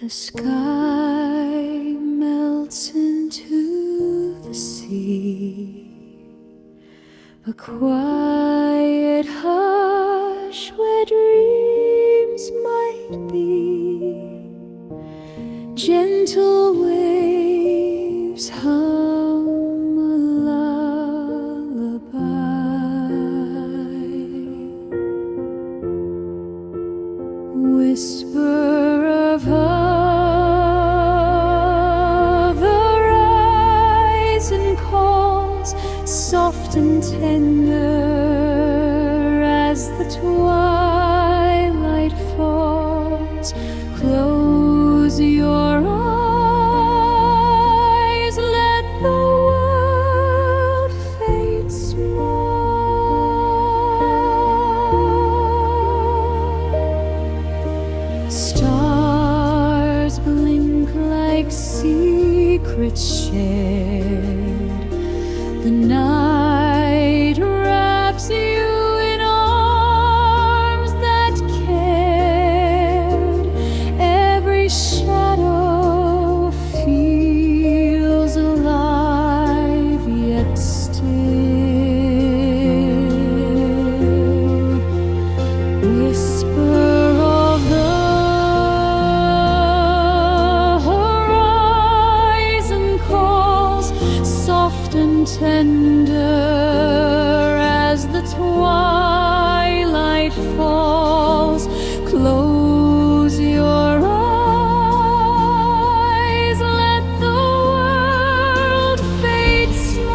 The sky melts into the sea, a quiet hush where dreams might be. Gentle waves hum a lullaby. Whisper of horizon calls, soft and tender as the twilight falls. Close your eyes, let the world fade small. Stars blink like secrets shared. The night wraps you in arms that cared. Every shadow feels alive yet still. Whisper of the horizon calls, soft and tender as the twilight falls. Close your eyes, let the world fade small.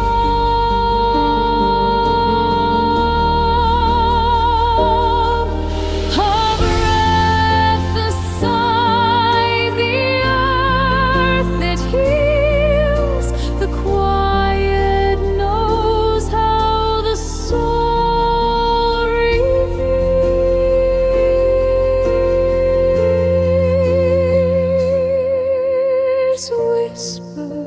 A breath, a sigh, the earth it heals. The quiet knows how the soul reveals. Whisper,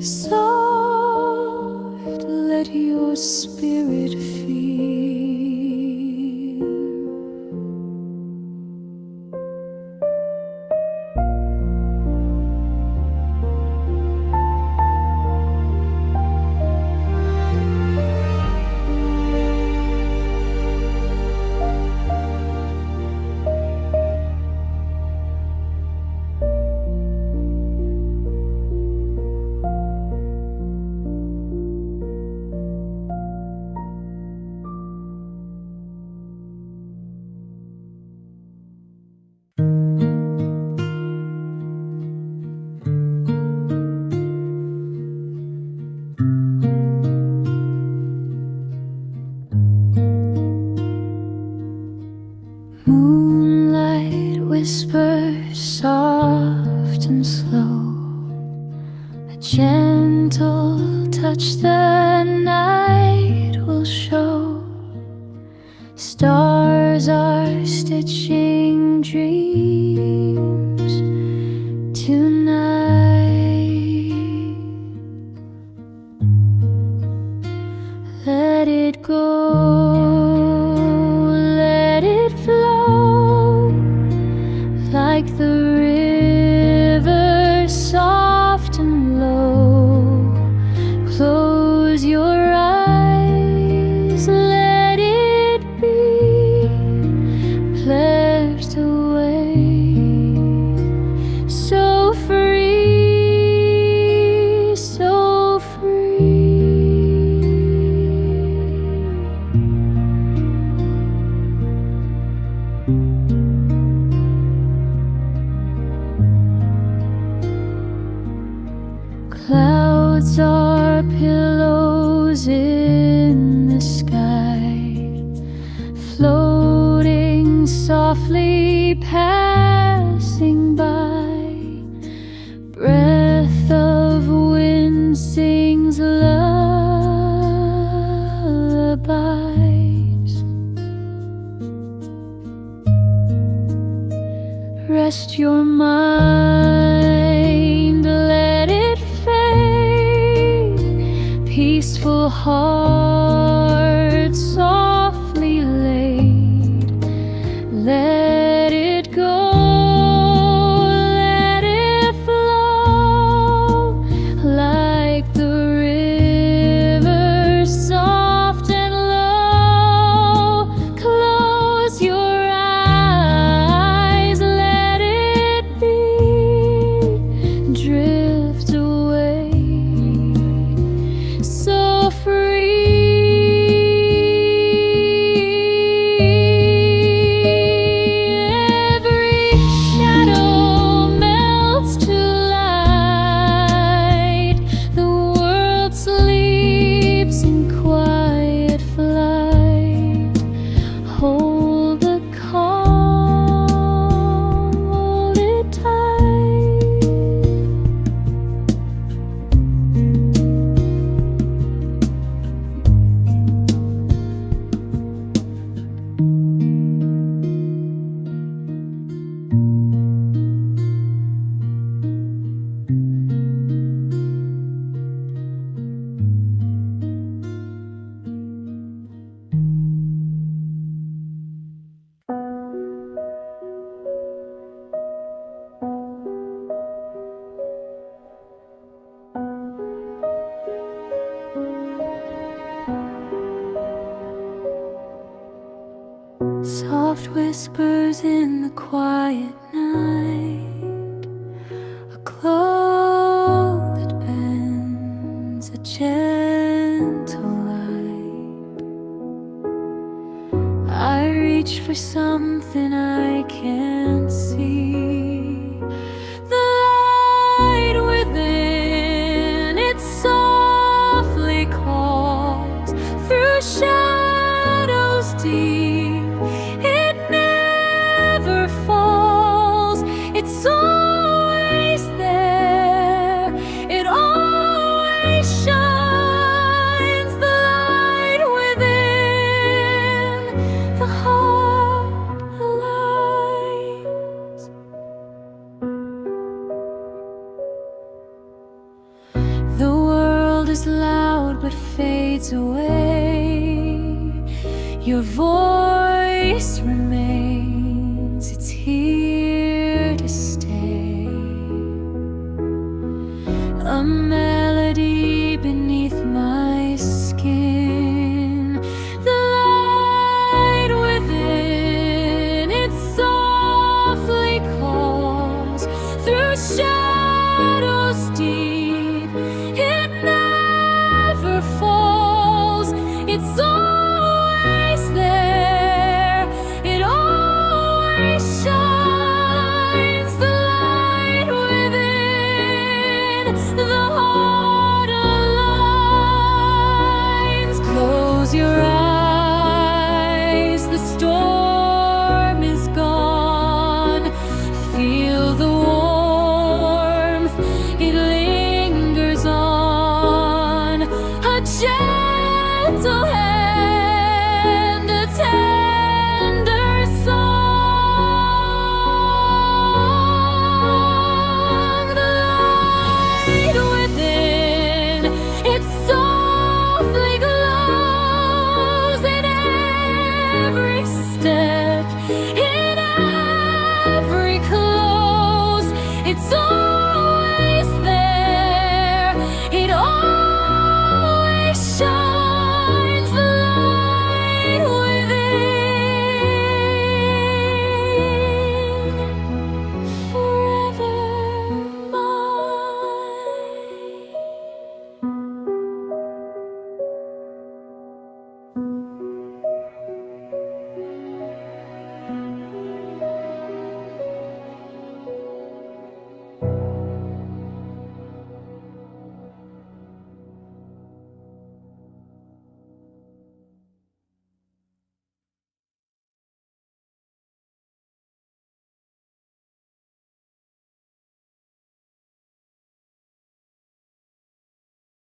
soft, let your spirit feel. Moonlight whispers soft and slow, a gentle touch the night will show. Stars are stitching dreams tonight. Let it go, let it flow, like the river, soft and low. Close your eyes, let it be cleansed away. So free, so free. Clouds are pillows in the sky, floating softly, passing by. Breath of wind sings lullabies. Rest your mind, let it fade. Peaceful heart softly laid, let it go. whispers in the quiet night, a glow that bends, a gentle light. I reach for something I can't see, the light within, it softly calls through shadows deep. It never falls, it's always there, it always shines, the light within, the heart aligns. The world is loud but fades away, your voice remains, it's here to stay, a melody beneath my skin, the light within, it softly calls through shadows deep, it never falls, it's always there, it always shines, the light within, the heart aligns. Close your eyes, the storm is gone, feel the warmth, it lingers on, a gentle hand, a tender song, the light within, it softly glows in every step, in every close, it's